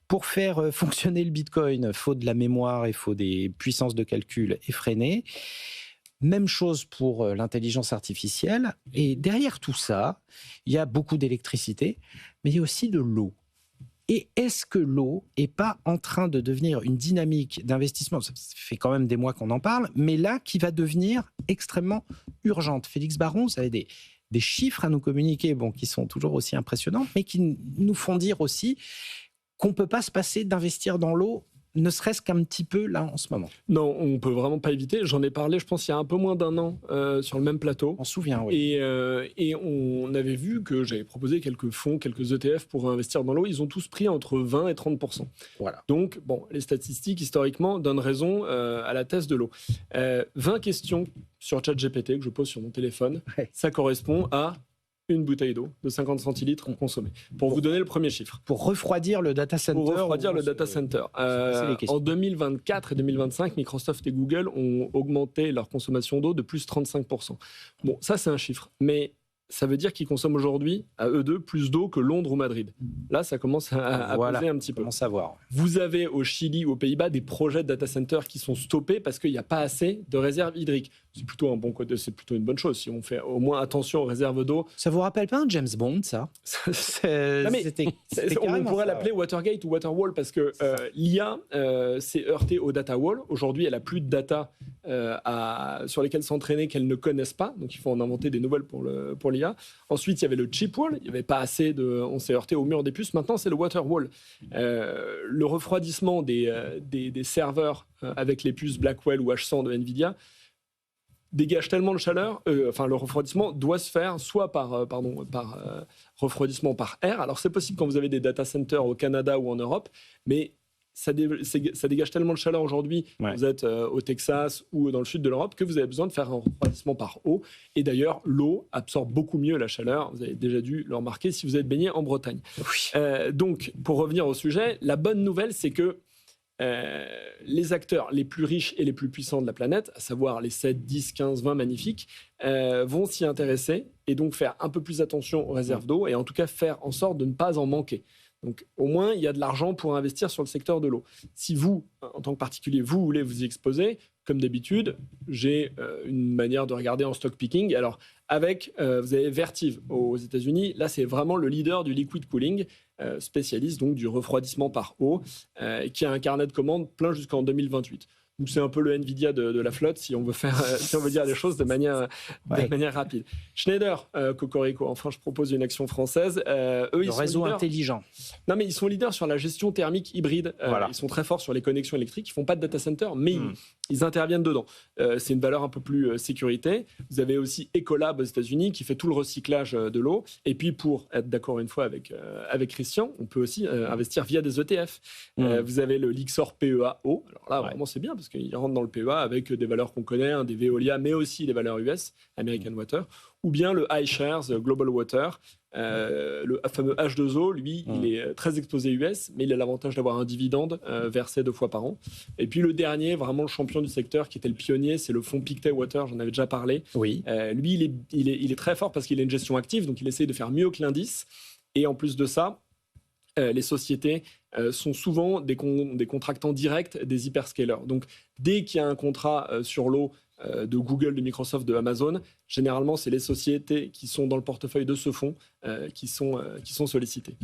Pour faire fonctionner le Bitcoin, il faut de la mémoire, il faut des puissances de calcul effrénées. Même chose pour l'intelligence artificielle. Et derrière tout ça, il y a beaucoup d'électricité, mais il y a aussi de l'eau. Et est-ce que l'eau n'est pas en train de devenir une dynamique d'investissement? Ça fait quand même des mois qu'on en parle, mais là, qui va devenir extrêmement urgente. Félix Baron, vous avez des chiffres à nous communiquer, qui sont toujours aussi impressionnants, mais qui nous font dire aussi qu'on ne peut pas se passer d'investir dans l'eau, ne serait-ce qu'un petit peu là en ce moment. Non, on ne peut vraiment pas éviter. J'en ai parlé, je pense, il y a un peu moins d'un an sur le même plateau. On se souvient, oui. Et on avait vu que j'avais proposé quelques fonds, quelques ETF pour investir dans l'eau. Ils ont tous pris entre 20 et 30%. Voilà. Donc, les statistiques, historiquement, donnent raison à la thèse de l'eau. 20 questions sur ChatGPT que je pose sur mon téléphone, ça correspond à une bouteille d'eau de 50 centilitres consommée. Pour vous donner le premier chiffre. Pour refroidir le data center. Pour refroidir le data center. En 2024 et 2025, Microsoft et Google ont augmenté leur consommation d'eau de plus 35%. Bon, ça c'est un chiffre. Mais ça veut dire qu'ils consomment aujourd'hui, à eux deux, plus d'eau que Londres ou Madrid. Là, ça commence à peser un petit peu. Commence à voir. Vous avez au Chili ou aux Pays-Bas des projets de data centers qui sont stoppés parce qu'il n'y a pas assez de réserves hydriques. C'est plutôt un bon côté, c'est plutôt une bonne chose. Si on fait au moins attention aux réserves d'eau. Ça vous rappelle pas un James Bond, ça? On pourrait l'appeler Watergate ou Waterwall parce que l'IA s'est heurtée au data wall. Aujourd'hui, elle a plus de data sur lesquelles s'entraîner qu'elle ne connaissent pas. Donc, il faut en inventer des nouvelles pour l'IA. Ensuite, il y avait le chip wall. Il n'y avait pas assez de. On s'est heurté au mur des puces. Maintenant, c'est le Waterwall. Le refroidissement des serveurs avec les puces Blackwell ou H100 de Nvidia dégage tellement de chaleur, le refroidissement doit se faire soit par refroidissement par air. Alors c'est possible quand vous avez des data centers au Canada ou en Europe, mais ça dégage tellement de chaleur aujourd'hui, vous êtes au Texas ou dans le sud de l'Europe, que vous avez besoin de faire un refroidissement par eau. Et d'ailleurs, l'eau absorbe beaucoup mieux la chaleur. Vous avez déjà dû le remarquer si vous êtes baigné en Bretagne. Oui. Donc, pour revenir au sujet, la bonne nouvelle, c'est que les acteurs les plus riches et les plus puissants de la planète, à savoir les 7, 10, 15, 20 magnifiques, vont s'y intéresser et donc faire un peu plus attention aux réserves d'eau et en tout cas faire en sorte de ne pas en manquer. Donc au moins, il y a de l'argent pour investir sur le secteur de l'eau. Si vous, en tant que particulier, vous voulez vous y exposer, comme d'habitude, j'ai une manière de regarder en stock picking. Alors vous avez Vertiv aux États-Unis. Là, c'est vraiment le leader du liquid cooling, spécialiste donc du refroidissement par eau, qui a un carnet de commandes plein jusqu'en 2028. Donc c'est un peu le Nvidia de la flotte, si on veut dire les choses de manière rapide. Schneider, Cocorico, enfin je propose une action française. Le réseau intelligent. Non mais ils sont leaders sur la gestion thermique hybride. Ils sont très forts sur les connexions électriques. Ils font pas de data center, mais ils interviennent dedans. C'est une valeur un peu plus sécurité. Vous avez aussi Ecolab aux États-Unis qui fait tout le recyclage de l'eau. Et puis pour être d'accord une fois avec Christian, on peut aussi investir via des ETF. Vous avez le Lixor PEA eau. Alors là vraiment c'est bien parce qu'ils rentrent dans le PEA avec des valeurs qu'on connaît, des Veolia, mais aussi des valeurs US, American Water, ou bien le iShares Global Water, le fameux H2O, lui, il est très exposé US, mais il a l'avantage d'avoir un dividende versé 2 fois par an. Et puis le dernier, vraiment le champion du secteur, qui était le pionnier, c'est le fonds Pictet Water, j'en avais déjà parlé. Oui. Lui, il est très fort parce qu'il a une gestion active, donc il essaye de faire mieux que l'indice. Et en plus de ça, les sociétés sont souvent des contractants directs des hyperscalers. Donc, dès qu'il y a un contrat sur l'eau de Google, de Microsoft, de Amazon, généralement, c'est les sociétés qui sont dans le portefeuille de ce fonds qui sont sollicitées.